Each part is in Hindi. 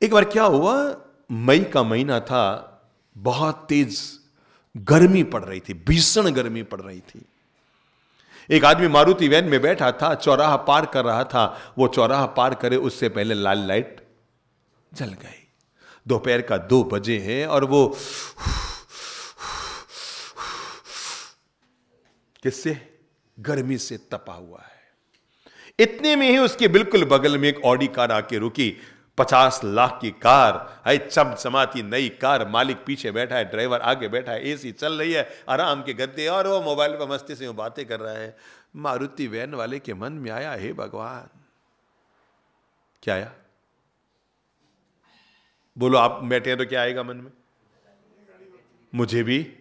एक बार क्या हुआ, मई का महीना था, बहुत तेज गर्मी पड़ रही थी, भीषण गर्मी पड़ रही थी। एक आदमी मारुति वैन में बैठा था, चौराहा पार कर रहा था। वो चौराहा पार करे उससे पहले लाल लाइट जल गई। दोपहर का 2 बजे हैं और वो किससे? गर्मी से तपा हुआ है। इतने में ही उसके बिल्कुल बगल में एक ऑडी कार आके रुकी। 50 लाख की कार है, चमचमाती नई कार। मालिक पीछे बैठा है, ड्राइवर आगे बैठा है, एसी चल रही है, आराम के गद्दे, और वो मोबाइल पर मस्ती से बातें कर रहा है। मारुति वैन वाले के मन में आया, हे भगवान, क्या आया? बोलो, आप बैठे हैं तो क्या आएगा मन में? मुझे भी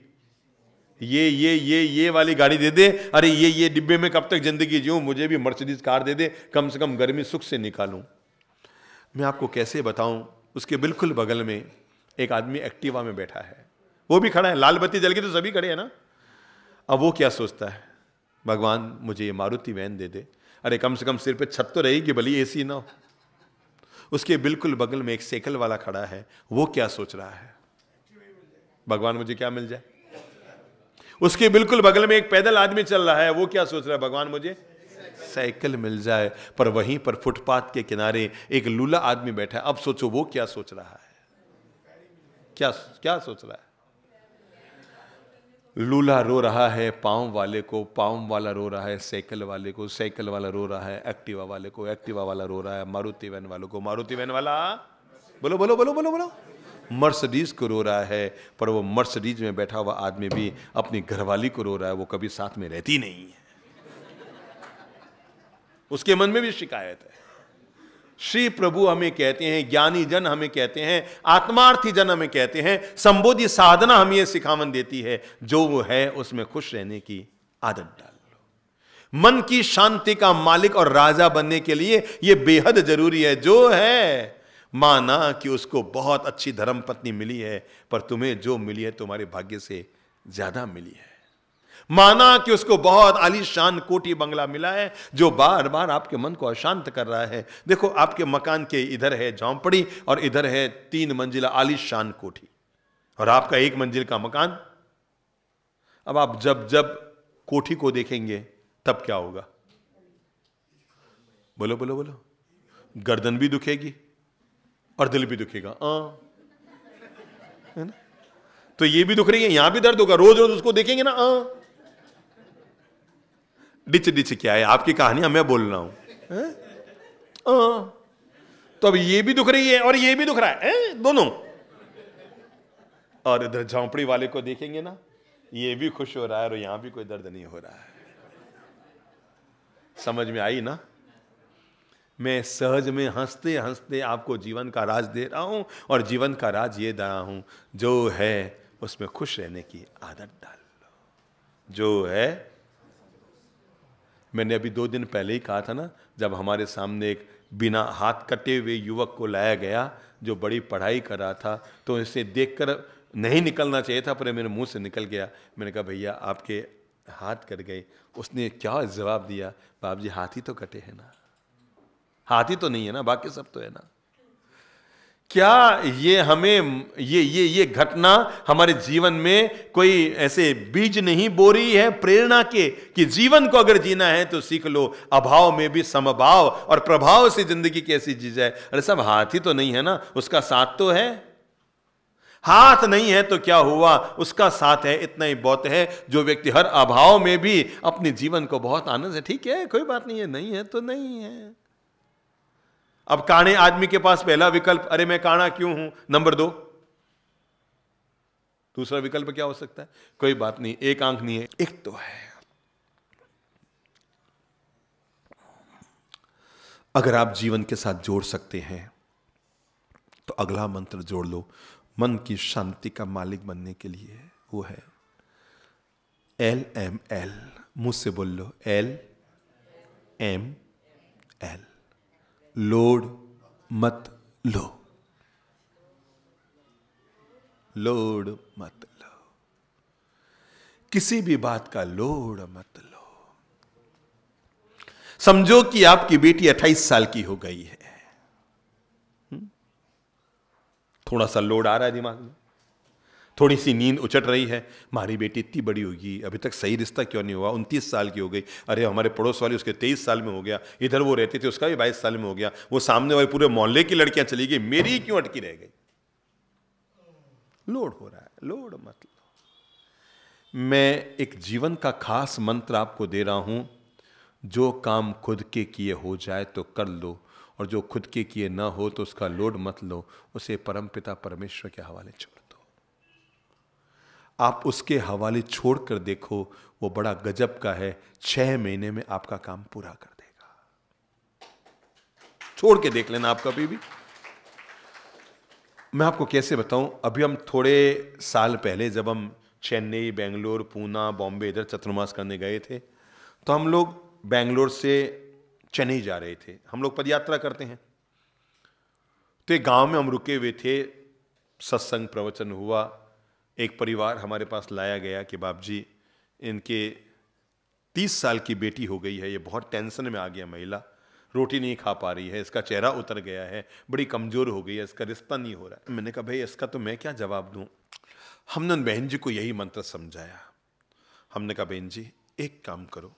ये वाली गाड़ी दे दे, अरे ये डिब्बे में कब तक जिंदगी जीऊं, मुझे भी मर्सिडीज कार दे दे, कम से कम गर्मी सुख से निकालूं। मैं आपको कैसे बताऊं, उसके बिल्कुल बगल में एक आदमी एक्टिवा में बैठा है, वो भी खड़ा है, लाल बत्ती जल गई तो सभी खड़े हैं ना। अब वो क्या सोचता है, भगवान मुझे ये मारुति वैन दे दे, अरे कम से कम सिर पे छत तो रहेगी, भली एसी ना हो। उसके बिल्कुल बगल में एक साइकिल वाला खड़ा है, वो क्या सोच रहा है, भगवान मुझे क्या मिल जाए। उसके बिल्कुल बगल में एक पैदल आदमी चल रहा है, वो क्या सोच रहा है, भगवान मुझे साइकिल मिल जाए। पर वहीं पर फुटपाथ के किनारे एक लूला आदमी बैठा है। अब सोचो वो क्या सोच रहा है, क्या क्या सोच रहा है। लूला रो रहा है पांव वाले को, पांव वाला रो रहा है साइकिल वाले को, साइकिल वाला रो रहा है एक्टिवा वाले को, एक्टिवा वाला रो रहा है मारुति वैन वालों को, मारुति वैन वाला बोलो बोलो बोलो बोलो बोलो मर्सिडीज को रो रहा है। पर वो मर्सिडीज में बैठा हुआ आदमी भी अपनी घरवाली को रो रहा है, वो कभी साथ में रहती नहीं है, उसके मन में भी शिकायत है। श्री प्रभु हमें कहते हैं, ज्ञानी जन हमें कहते हैं, आत्मार्थी जन हमें कहते हैं, संबोधि साधना हमें यह सिखावन देती है, जो वो है उसमें खुश रहने की आदत डाल लो। मन की शांति का मालिक और राजा बनने के लिए यह बेहद जरूरी है। जो है माना कि उसको बहुत अच्छी धर्म पत्नी मिली है, पर तुम्हें जो मिली है तुम्हारे भाग्य से ज्यादा मिली है। माना कि उसको बहुत आलीशान कोठी बंगला मिला है, जो बार बार आपके मन को अशांत कर रहा है। देखो, आपके मकान के इधर है झोंपड़ी और इधर है 3 मंजिला आलीशान कोठी, और आपका 1 मंजिल का मकान। अब आप जब जब कोठी को देखेंगे तब क्या होगा, बोलो बोलो बोलो। गर्दन भी दुखेगी और दिल भी दुखेगा, है ना। तो ये भी दुख रही है, यहां भी दर्द होगा, रोज रोज उसको देखेंगे ना। डिच डिच क्या है, आपकी कहानियां मैं बोल रहा हूं। तो अब ये भी दुख रही है और ये भी दुख रहा है, दोनों। और इधर झोंपड़ी वाले को देखेंगे ना, ये भी खुश हो रहा है और यहां भी कोई दर्द नहीं हो रहा है। समझ में आई ना। मैं सहज में हंसते हंसते आपको जीवन का राज दे रहा हूं, और जीवन का राज ये दे रहा हूं, जो है उसमें खुश रहने की आदत डाल लो। जो है, मैंने अभी 2 दिन पहले ही कहा था ना, जब हमारे सामने एक बिना हाथ कटे हुए युवक को लाया गया जो बड़ी पढ़ाई कर रहा था, तो इसे देखकर नहीं निकलना चाहिए था, पर मेरे मुंह से निकल गया। मैंने कहा भैया आपके हाथ कट गए। उसने क्या जवाब दिया, बाप जी हाथ ही तो कटे हैं ना, हाथ ही तो नहीं है ना, बाकी सब तो है ना। क्या ये हमें ये घटना हमारे जीवन में कोई ऐसे बीज नहीं बो रही है प्रेरणा के, कि जीवन को अगर जीना है तो सीख लो अभाव में भी समभाव और प्रभाव से जिंदगी कैसी जी जाए। अरे सब हाथ ही तो नहीं है ना, उसका साथ तो है। हाथ नहीं है तो क्या हुआ, उसका साथ है, इतना ही बहुत है। जो व्यक्ति हर अभाव में भी अपने जीवन को बहुत आनंद से, ठीक है कोई बात नहीं है, नहीं है तो नहीं है। अब काणे आदमी के पास पहला विकल्प, अरे मैं काणा क्यों हूं, नंबर 2। दूसरा विकल्प क्या हो सकता है, कोई बात नहीं, एक आंख नहीं है, एक तो है। अगर आप जीवन के साथ जोड़ सकते हैं तो अगला मंत्र जोड़ लो, मन की शांति का मालिक बनने के लिए। वो है LML। मुझ से बोल लो, LML। लोड मत लो, लोड मत लो, किसी भी बात का लोड मत लो। समझो कि आपकी बेटी 28 साल की हो गई है, थोड़ा सा लोड आ रहा है दिमाग में, थोड़ी सी नींद उचट रही है, हमारी बेटी इतनी बड़ी होगी, अभी तक सही रिश्ता क्यों नहीं हुआ, 29 साल की हो गई, अरे हमारे पड़ोस वाली उसके 23 साल में हो गया, इधर वो रहते थे उसका भी 22 साल में हो गया, वो सामने वाले पूरे मोहल्ले की लड़कियां चली गई, मेरी क्यों अटकी रह गई। लोड हो रहा है, लोड मत लो। मैं एक जीवन का खास मंत्र आपको दे रहा हूं, जो काम खुद के किए हो जाए तो कर लो, और जो खुद के किए ना हो तो उसका लोड मत लो, उसे परमपिता परमेश्वर के हवाले छोड़ दो। आप उसके हवाले छोड़ कर देखो, वो बड़ा गजब का है, 6 महीने में आपका काम पूरा कर देगा। छोड़ के देख लेना आप कभी भी। मैं आपको कैसे बताऊं, अभी हम थोड़े साल पहले जब हम चेन्नई, बेंगलोर, पूना, बॉम्बे इधर चतुर्मास करने गए थे, तो हम लोग बेंगलोर से चेन्नई जा रहे थे। हम लोग पदयात्रा करते हैं, तो एक गांव में हम रुके हुए थे, सत्संग प्रवचन हुआ। एक परिवार हमारे पास लाया गया कि बाप जी, इनके 30 साल की बेटी हो गई है, ये बहुत टेंशन में आ गया, महिला रोटी नहीं खा पा रही है, इसका चेहरा उतर गया है, बड़ी कमजोर हो गई है, इसका रिश्ता नहीं हो रहा है। मैंने कहा भाई इसका तो मैं क्या जवाब दूं। हमने उन बहन जी को यही मंत्र समझाया। हमने कहा बहन जी एक काम करो,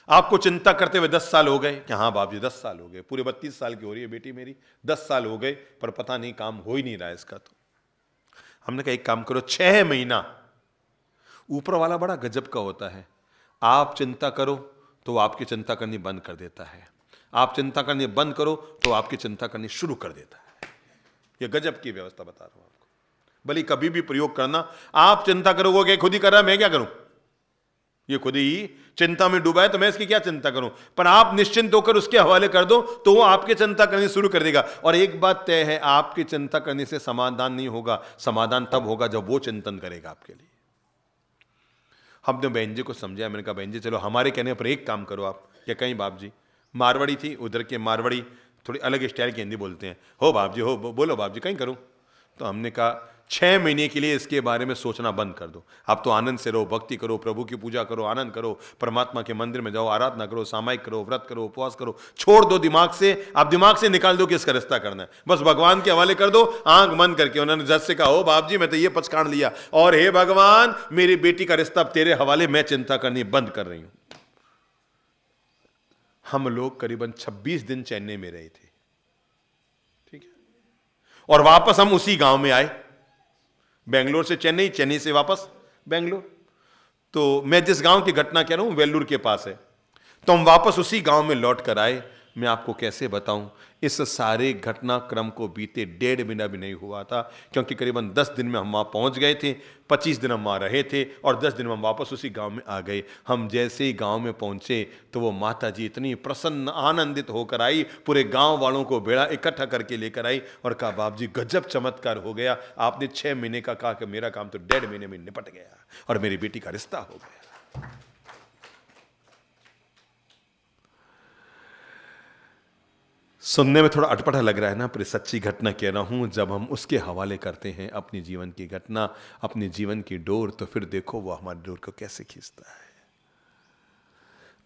आपको चिंता करते हुए 10 साल हो गए। कि हाँ बाप जी 10 साल हो गए, पूरे 32 साल की हो रही है बेटी मेरी, 10 साल हो गए पर पता नहीं काम हो ही नहीं रहा है इसका। तो हमने कहा एक काम करो, 6 महीना, ऊपर वाला बड़ा गजब का होता है, आप चिंता करो तो वो आपकी चिंता करनी बंद कर देता है, आप चिंता करनी बंद करो तो आपकी चिंता करनी शुरू कर देता है। यह गजब की व्यवस्था बता रहा हूं आपको, भले कभी भी प्रयोग करना। आप चिंता करोगे खुद ही कर रहा है, मैं क्या करूं, ये खुद ही चिंता में डूबा है तो मैं इसकी क्या चिंता करूं। पर आप निश्चिंत होकर उसके हवाले कर दो तो वो आपकी चिंता करनी शुरू कर देगा। और एक बात तय है, आपकी चिंता करने से समाधान नहीं होगा, समाधान तब होगा जब वो चिंतन करेगा आपके लिए। हमने बहन जी को समझाया, मैंने कहा बहन जी चलो हमारे कहने पर एक काम करो आप। या कहीं बाप जी, मारवाड़ी थी, उधर के मारवाड़ी थोड़ी अलग स्टाइल की हिंदी बोलते हैं, हो बाप जी हो, बोलो बाप जी कहीं करूं। तो हमने कहा 6 महीने के लिए इसके बारे में सोचना बंद कर दो। आप तो आनंद से रहो, भक्ति करो, प्रभु की पूजा करो, आनंद करो, परमात्मा के मंदिर में जाओ, आराधना करो, सामायिक करो, व्रत करो, उपवास करो, छोड़ दो दिमाग से। आप दिमाग से निकाल दो कि इसका रिश्ता करना है, बस भगवान के हवाले कर दो, आंख बंद करके। उन्होंने जज से कहा, हो बाप जी मैं तो ये पचकान लिया, और हे भगवान मेरी बेटी का रिश्ता तेरे हवाले, मैं चिंता करनी बंद कर रही हूं। हम लोग करीबन 26 दिन चेन्नई में रहे थे, ठीक है, और वापस हम उसी गांव में आए, बेंगलोर से चेन्नई, चेन्नई से वापस बेंगलोर। तो मैं जिस गांव की घटना कह रहा हूं वेल्लूर के पास है, तो हम वापस उसी गांव में लौट कर आए। मैं आपको कैसे बताऊं, इस सारे घटनाक्रम को बीते 1.5 महीना भी नहीं हुआ था, क्योंकि करीबन 10 दिन में हम वहां पहुंच गए थे, 25 दिन हम वहां रहे थे, और 10 दिन में हम वापस उसी गांव में आ गए। हम जैसे ही गांव में पहुंचे तो वो माता जी इतनी प्रसन्न आनंदित होकर आई, पूरे गांव वालों को बेड़ा इकट्ठा करके लेकर आई और कहा बाप जी गजब चमत्कार हो गया, आपने 6 महीने का कहा कि मेरा काम तो 1.5 महीने में निपट गया और मेरी बेटी का रिश्ता हो गया। सुनने में थोड़ा अटपटा लग रहा है ना, पर सच्ची घटना कह रहा हूं। जब हम उसके हवाले करते हैं अपने जीवन की घटना, अपने जीवन की डोर, तो फिर देखो वो हमारी डोर को कैसे खींचता है।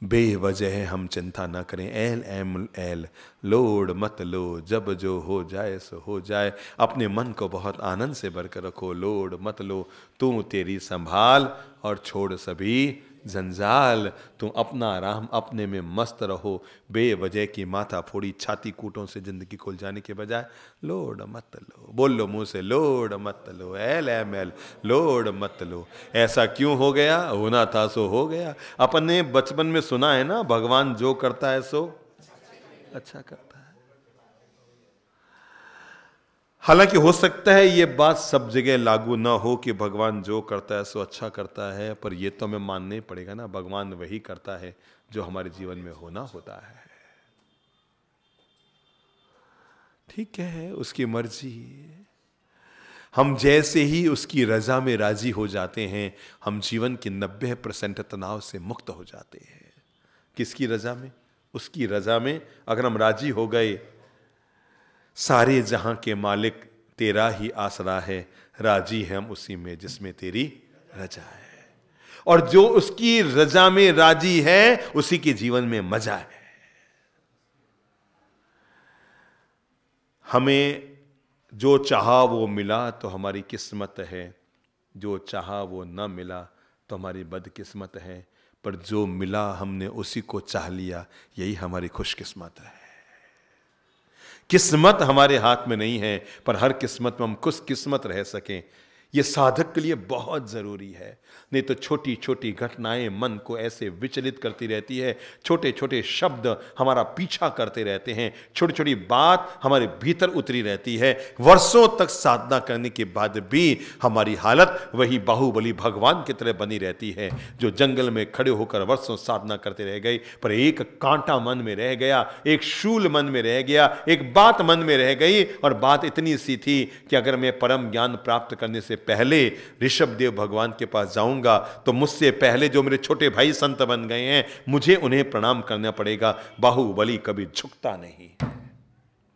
बेवजह हम चिंता ना करें, एल एम एल, लोड मत लो, जब जो हो जाए सो हो जाए। अपने मन को बहुत आनंद से भरकर रखो, लोड मत लो, तू तेरी संभाल और छोड़ सभी जंजाल। तुम अपना आराम अपने में मस्त रहो, बेवजह की माथा फोड़ी छाती कूटों से जिंदगी खुल जाने के बजाय लोड मत लो। बोल लो मुंह से, लोड मत लो, एल एम एल, लोड मत लो। ऐसा क्यों हो गया, होना था सो हो गया। अपने बचपन में सुना है ना, भगवान जो करता है सो अच्छा करता है। हालांकि हो सकता है ये बात सब जगह लागू ना हो कि भगवान जो करता है सो अच्छा करता है, पर ये तो हमें मानना ही पड़ेगा ना, भगवान वही करता है जो हमारे जीवन में होना होता है। ठीक है, उसकी मर्जी। हम जैसे ही उसकी रजा में राजी हो जाते हैं, हम जीवन के 90% तनाव से मुक्त हो जाते हैं। किसकी रजा में? उसकी रजा में अगर हम राजी हो गए, सारे जहां के मालिक तेरा ही आसरा है, राजी है हम उसी में जिसमें तेरी रजा है। और जो उसकी रजा में राजी है उसी के जीवन में मजा है। हमें जो चाहा वो मिला तो हमारी किस्मत है, जो चाहा वो न मिला तो हमारी बदकिस्मत है, पर जो मिला हमने उसी को चाह लिया, यही हमारी खुशकिस्मत है। किस्मत हमारे हाथ में नहीं है, पर हर किस्मत में हम खुशकिस्मत रह सकें, ये साधक के लिए बहुत जरूरी है। नहीं तो छोटी छोटी घटनाएं मन को ऐसे विचलित करती रहती है, छोटे छोटे शब्द हमारा पीछा करते रहते हैं, छोटी छोटी बात हमारे भीतर उतरी रहती है। वर्षों तक साधना करने के बाद भी हमारी हालत वही बाहुबली भगवान की तरह बनी रहती है, जो जंगल में खड़े होकर वर्षों साधना करते रह गए, पर एक कांटा मन में रह गया, एक शूल मन में रह गया, एक बात मन में रह गई। और बात इतनी सी थी कि अगर मैं परम ज्ञान प्राप्त करने से पहले ऋषभदेव भगवान के पास जाऊंगा तो मुझसे पहले जो मेरे छोटे भाई संत बन गए हैं, मुझे उन्हें प्रणाम करना पड़ेगा। बाहुबली कभी झुकता नहीं,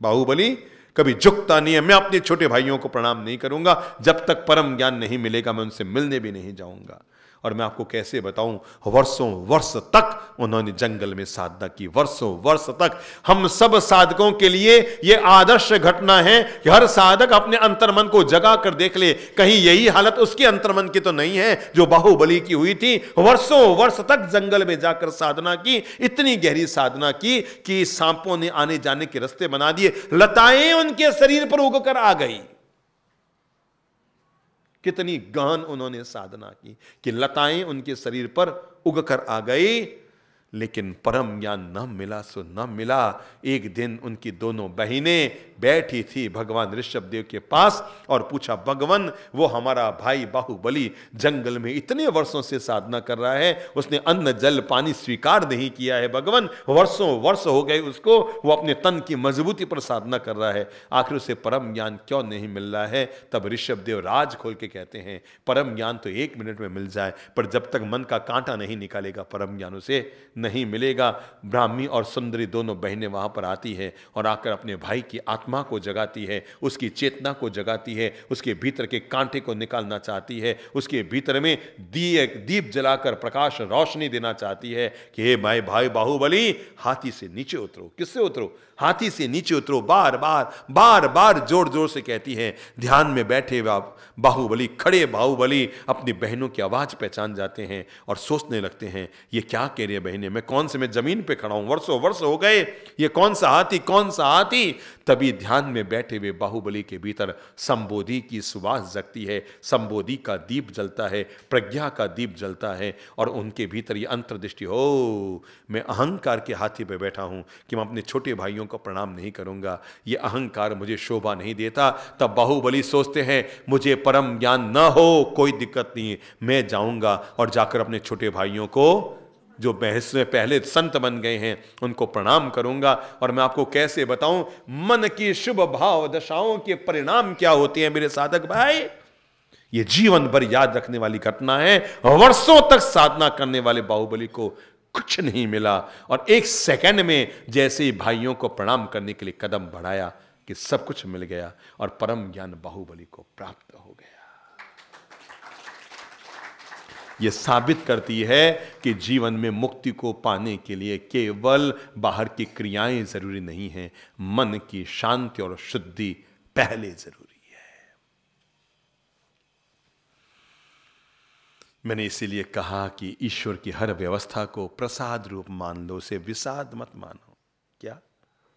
बाहुबली कभी झुकता नहीं है। मैं अपने छोटे भाइयों को प्रणाम नहीं करूंगा, जब तक परम ज्ञान नहीं मिलेगा मैं उनसे मिलने भी नहीं जाऊंगा। और मैं आपको कैसे बताऊं, वर्षों वर्ष तक उन्होंने जंगल में साधना की, वर्षों वर्ष तक। हम सब साधकों के लिए यह आदर्श घटना है कि हर साधक अपने अंतर्मन को जगा कर देख ले, कहीं यही हालत उसके अंतर्मन की तो नहीं है जो बाहुबली की हुई थी। वर्षों वर्ष तक जंगल में जाकर साधना की, इतनी गहरी साधना की कि सांपों ने आने जाने के रास्ते बना दिए, लताएं उनके शरीर पर उगकर आ गई। कितनी गहन उन्होंने साधना की कि लताएं उनके शरीर पर उगकर आ गई, लेकिन परम ज्ञान न मिला सो न मिला। एक दिन उनकी दोनों बहनें बैठी थी भगवान ऋषभदेव के पास और पूछा, भगवान वो हमारा भाई बाहुबली जंगल में इतने वर्षों से साधना कर रहा है, उसने अन्न जल पानी स्वीकार नहीं किया है, भगवान वर्षों वर्ष हो गए उसको, वो अपने तन की मजबूती पर साधना कर रहा है, आखिर उसे परम ज्ञान क्यों नहीं मिल रहा है। तब ऋषभदेव राज खोल के कहते हैं, परम ज्ञान तो 1 मिनट में मिल जाए, पर जब तक मन का कांटा नहीं निकालेगा परम ज्ञान उसे नहीं मिलेगा। ब्राह्मी और सुंदरी दोनों बहनें वहां पर आती है और आकर अपने भाई की आत्मा को जगाती है, उसकी चेतना को जगाती है, उसके भीतर के कांटे को निकालना चाहती है, उसके भीतर में दीप जलाकर प्रकाश रोशनी देना चाहती है कि हे भाई भाई बाहुबली, हाथी से नीचे उतरो। किससे उतरो? हाथी से नीचे उतरो। बार बार जोर जोर से कहती है। ध्यान में बैठे बाहुबली, खड़े बाहुबली अपनी बहनों की आवाज पहचान जाते हैं और सोचने लगते हैं, ये क्या कह रही है बहनें, मैं जमीन पे खड़ा हूं, वर्षों वर्ष हो गए, ये कौन सा हाथी। तभी ध्यान में बैठे हुए बाहुबली के भीतर संबोधि की सुवास जगती है, संबोधि का दीप जलता है, प्रज्ञा का दीप जलता है और उनके भीतर ये अंतर्दृष्टि हो, मैं अहंकार के हाथी पे बैठा हूं कि मैं अपने छोटे भाइयों को प्रणाम नहीं करूंगा, ये अहंकार मुझे शोभा नहीं देता। तब बाहुबली सोचते हैं, मुझे परम ज्ञान न हो कोई दिक्कत नहीं, मैं जाऊंगा और जाकर अपने छोटे भाइयों को जो बहस में पहले संत बन गए हैं उनको प्रणाम करूंगा। और मैं आपको कैसे बताऊं मन की शुभ भाव दशाओं के परिणाम क्या होते हैं मेरे साधक भाई, ये जीवन भर याद रखने वाली घटना है। वर्षों तक साधना करने वाले बाहुबली को कुछ नहीं मिला और 1 सेकंड में जैसे ही भाइयों को प्रणाम करने के लिए कदम बढ़ाया कि सब कुछ मिल गया और परम ज्ञान बाहुबली को प्राप्त हो गया। यह साबित करती है कि जीवन में मुक्ति को पाने के लिए केवल बाहर की क्रियाएं जरूरी नहीं हैं, मन की शांति और शुद्धि पहले जरूरी है। मैंने इसीलिए कहा कि ईश्वर की हर व्यवस्था को प्रसाद रूप मान लो, उसे विषाद मत मानो। क्या?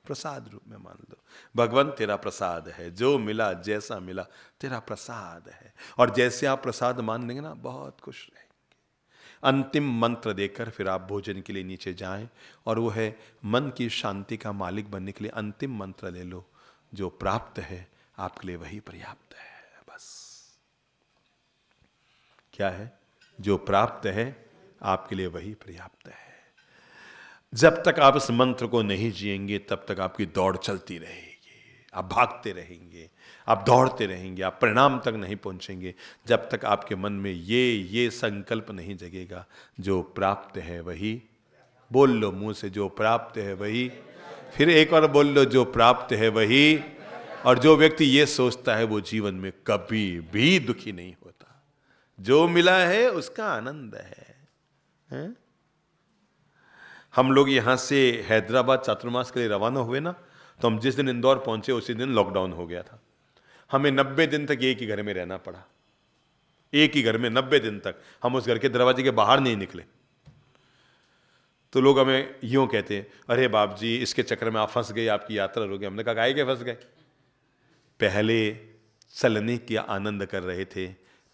प्रसाद रूप में मान लो। भगवान तेरा प्रसाद है, जो मिला जैसा मिला तेरा प्रसाद है। और जैसे आप प्रसाद मान लेंगे ना, बहुत खुश रहेंगे। अंतिम मंत्र देकर फिर आप भोजन के लिए नीचे जाएं और वो है मन की शांति का मालिक बनने के लिए अंतिम मंत्र ले लो, जो प्राप्त है आपके लिए वही पर्याप्त है। बस क्या है? जो प्राप्त है आपके लिए वही पर्याप्त है। जब तक आप इस मंत्र को नहीं जिएंगे तब तक आपकी दौड़ चलती रहेगी, आप भागते रहेंगे, आप दौड़ते रहेंगे, आप परिणाम तक नहीं पहुंचेंगे जब तक आपके मन में ये संकल्प नहीं जगेगा, जो प्राप्त है वही। बोल लो मुंह से, जो प्राप्त है वही। फिर एक बार बोल लो, जो प्राप्त है वही। और जो व्यक्ति ये सोचता है वो जीवन में कभी भी दुखी नहीं होता। जो मिला है उसका आनंद है? हम लोग यहां से हैदराबाद चातुर्मास के लिए रवाना हुए ना, तो हम जिस दिन इंदौर पहुंचे उसी दिन लॉकडाउन हो गया था। हमें 90 दिन तक एक ही घर में रहना पड़ा, एक ही घर में 90 दिन तक हम उस घर के दरवाजे के बाहर नहीं निकले। तो लोग हमें यूं कहते हैं, अरे बाप जी इसके चक्कर में आप फंस गए, आपकी यात्रा रुक गई। हमने कहा काहे के फंस गए? पहले चलने का आनंद कर रहे थे,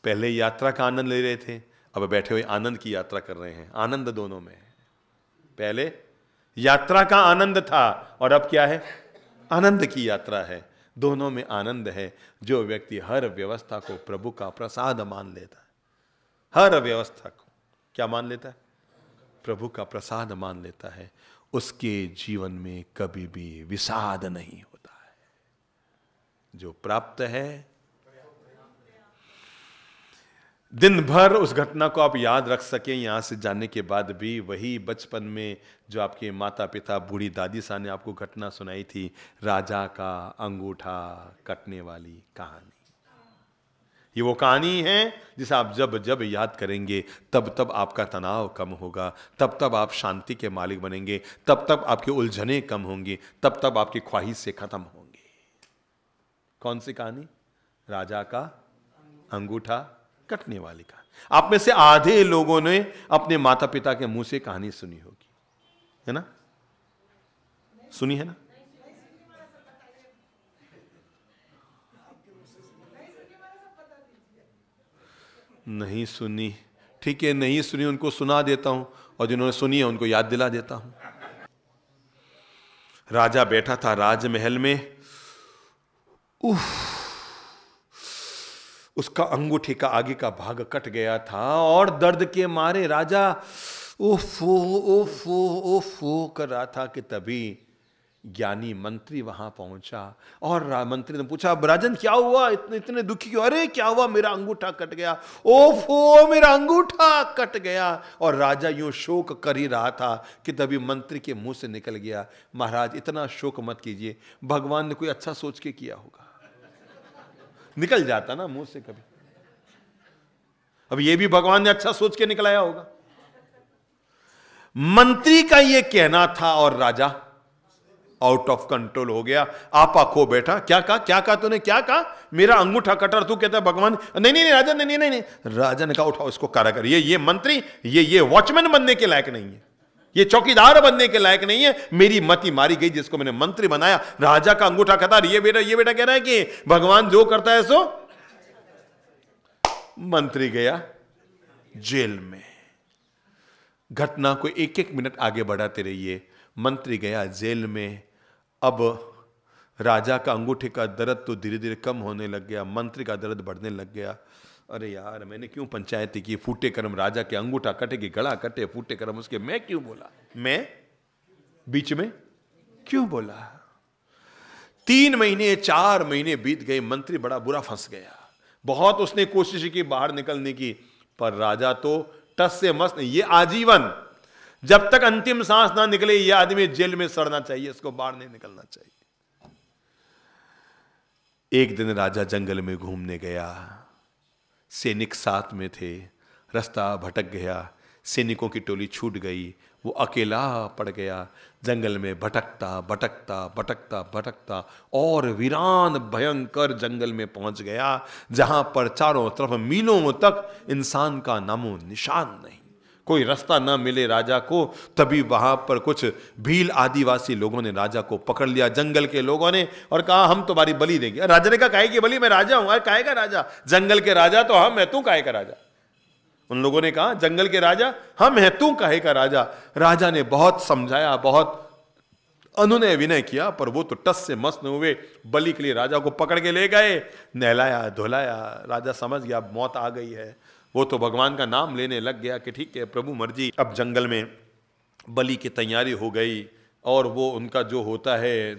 पहले यात्रा का आनंद ले रहे थे, अब बैठे हुए आनंद की यात्रा कर रहे हैं। आनंद दोनों में है। पहले यात्रा का आनंद था और अब क्या है? आनंद की यात्रा है। दोनों में आनंद है। जो व्यक्ति हर व्यवस्था को प्रभु का प्रसाद मान लेता है, हर व्यवस्था को क्या मान लेता है? प्रभु का प्रसाद मान लेता है, उसके जीवन में कभी भी विषाद नहीं होता है। जो प्राप्त है, दिन भर उस घटना को आप याद रख सकें यहां से जाने के बाद भी, वही बचपन में जो आपके माता पिता बूढ़ी दादी साहब ने आपको घटना सुनाई थी, राजा का अंगूठा कटने वाली कहानी। ये वो कहानी है जिसे आप जब जब याद करेंगे तब तब आपका तनाव कम होगा, तब तब आप शांति के मालिक बनेंगे, तब तब आपकी उलझनें कम होंगी, तब तब आपकी ख्वाहिश से खत्म होंगी। कौन सी कहानी? राजा का अंगूठा कटने वाली कहानी। आप में से आधे लोगों ने अपने माता पिता के मुंह से कहानी सुनी होगी, है ना? सुनी है ना? नहीं सुनी, ठीक है, नहीं सुनी, उनको सुना देता हूं, और जिन्होंने सुनी है उनको याद दिला देता हूं। राजा बैठा था राजमहल में, उसका अंगूठे का आगे का भाग कट गया था और दर्द के मारे राजा उफ़ो उफ़ो उफ़ो कर रहा था कि तभी ज्ञानी मंत्री वहां पहुंचा और मंत्री ने पूछा, राजन क्या हुआ, इतने दुखी क्यों? अरे क्या हुआ, मेरा अंगूठा कट गया। ओफो, मेरा अंगूठा कट गया। और राजा यूं शोक कर ही रहा था कि तभी मंत्री के मुंह से निकल गया, महाराज इतना शोक मत कीजिए, भगवान ने कोई अच्छा सोच के किया होगा। निकल जाता ना मुंह से कभी, अब ये भी भगवान ने अच्छा सोच के निकलाया होगा। मंत्री का ये कहना था और राजा आउट ऑफ कंट्रोल हो गया, आपा खो बैठा। क्या कहा तूने? क्या कहा? मेरा अंगूठा कटर, तू कहता है भगवान? नहीं राजा, नहीं। राजा ने कहा उठाओ इसको कारा कर। ये मंत्री ये वॉचमैन बनने के लायक नहीं है, ये चौकीदार बनने के लायक नहीं है। मेरी मति मारी गई जिसको मैंने मंत्री बनाया। राजा का अंगूठा कतर। ये बेटा कह रहा है कि भगवान जो करता है सो। मंत्री गया जेल में। घटना को एक एक मिनट आगे बढ़ाते रहिए। मंत्री गया जेल में। अब राजा का अंगूठे का दर्द तो धीरे धीरे कम होने लग गया, मंत्री का दर्द बढ़ने लग गया। अरे यार मैंने क्यों पंचायती की, फूटे कर्म राजा के अंगूठा कटे कि गला कटे, फूटे कर्म उसके। मैं क्यों बोला, मैं बीच में क्यों बोला? 3 महीने 4 महीने बीत गए, मंत्री बड़ा बुरा फंस गया। बहुत उसने कोशिश की बाहर निकलने की, पर राजा तो टस से मस नहीं। ये आजीवन, जब तक अंतिम सांस ना निकले ये आदमी जेल में सड़ना चाहिए, इसको बाहर नहीं निकलना चाहिए। एक दिन राजा जंगल में घूमने गया, सैनिक साथ में थे, रास्ता भटक गया, सैनिकों की टोली छूट गई, वो अकेला पड़ गया। जंगल में भटकता और वीरान भयंकर जंगल में पहुंच गया, जहां पर चारों तरफ मीलों तक इंसान का नामो निशान नहीं, कोई रास्ता ना मिले राजा को। तभी वहां पर कुछ भील आदिवासी लोगों ने राजा को पकड़ लिया, जंगल के लोगों ने, और कहा हम तुम्हारी बलि देंगे। राजा ने कहा काहे की बलि, मैं राजा हूं। अरे काहे का राजा, जंगल के राजा तो हम है, तू काहे का राजा? उन लोगों ने कहा जंगल के राजा हम हैं, तू काहे का राजा? राजा ने बहुत समझाया, बहुत अनुनय विनय किया, पर वो तो टस से मस न हुए। बलि के लिए राजा को पकड़ के ले गए, नहलाया धुलाया। राजा समझ गया मौत आ गई है, वो तो भगवान का नाम लेने लग गया कि ठीक है प्रभु मर्जी। अब जंगल में बलि की तैयारी हो गई, और वो उनका जो होता है,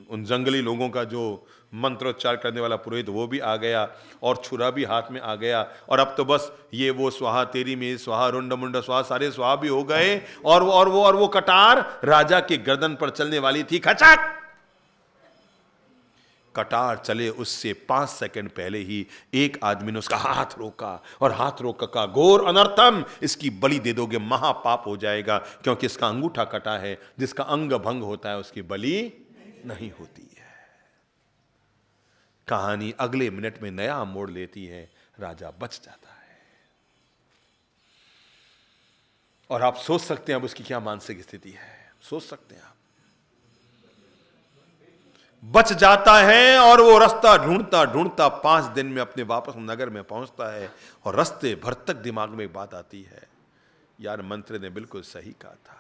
उन जंगली लोगों का जो मंत्रोच्चार करने वाला पुरोहित, वो भी आ गया, और छुरा भी हाथ में आ गया। और अब तो बस ये वो स्वाहा तेरी में स्वाहा, रुंड मुंड स्वाहा, सारे स्वाहा भी हो गए। और वो कटार राजा के गर्दन पर चलने वाली थी। खचक कटार चले उससे 5 सेकंड पहले ही एक आदमी ने उसका हाथ रोका, और हाथ रोक का घोर अनर्थम, इसकी बलि दे दोगे महापाप हो जाएगा, क्योंकि इसका अंगूठा कटा है। जिसका अंग भंग होता है उसकी बलि नहीं होती है। कहानी अगले मिनट में नया मोड़ लेती है, राजा बच जाता है। और आप सोच सकते हैं अब उसकी क्या मानसिक स्थिति है, सोच सकते हैं आप। बच जाता है और वो रास्ता ढूंढता ढूंढता 5 दिन में अपने वापस नगर में पहुंचता है। और रास्ते भर तक दिमाग में एक बात आती है, यार मंत्री ने बिल्कुल सही कहा था,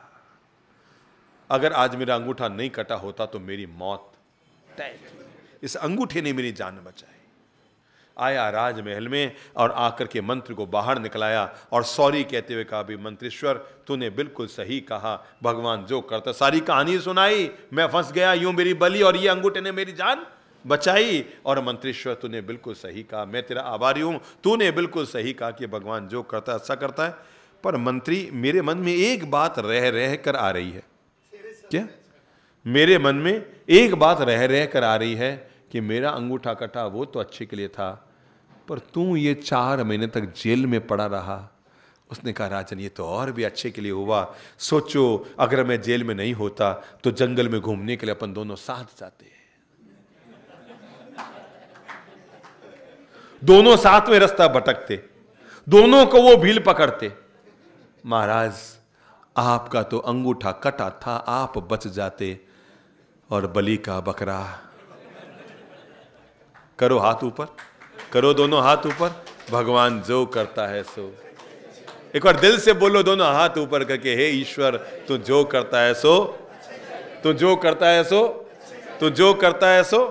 अगर आज मेरा अंगूठा नहीं कटा होता तो मेरी मौत तय थी। इस अंगूठे ने मेरी जान बचाई। आया राजमहल में और आकर के मंत्री को बाहर निकलाया और सॉरी कहते हुए कहा, भी मंत्रीश्वर तूने बिल्कुल सही कहा, भगवान जो करता। सारी कहानी सुनाई, मैं फंस गया, यूं मेरी बलि और ये अंगूठे ने मेरी जान बचाई। और मंत्रीश्वर तूने बिल्कुल सही कहा, मैं तेरा आभारी हूं, तूने बिल्कुल सही कहा कि भगवान जो करता है अच्छा करता है। पर मंत्री, मेरे मन में एक बात रह रह कर आ रही है। क्या? मेरे मन में एक बात रह रह कर आ रही है कि मेरा अंगूठा कटा वो तो अच्छे के लिए था, पर तू ये 4 महीने तक जेल में पड़ा रहा। उसने कहा, राजन ये तो और भी अच्छे के लिए हुआ। सोचो अगर मैं जेल में नहीं होता तो जंगल में घूमने के लिए अपन दोनों साथ जाते, दोनों साथ में रास्ता भटकते, दोनों को वो भील पकड़ते। महाराज आपका तो अंगूठा कटा था, आप बच जाते, और बलि का बकरा। करो हाथ ऊपर, करो दोनों हाथ ऊपर, भगवान जो करता है सो। एक बार दिल से बोलो दोनों हाथ ऊपर करके, हे ईश्वर तू जो करता है सो, तू जो करता है सो, तू जो करता है सो।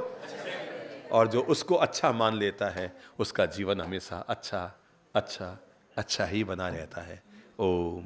और जो उसको अच्छा मान लेता है उसका जीवन हमेशा अच्छा अच्छा अच्छा ही बना रहता है। ओम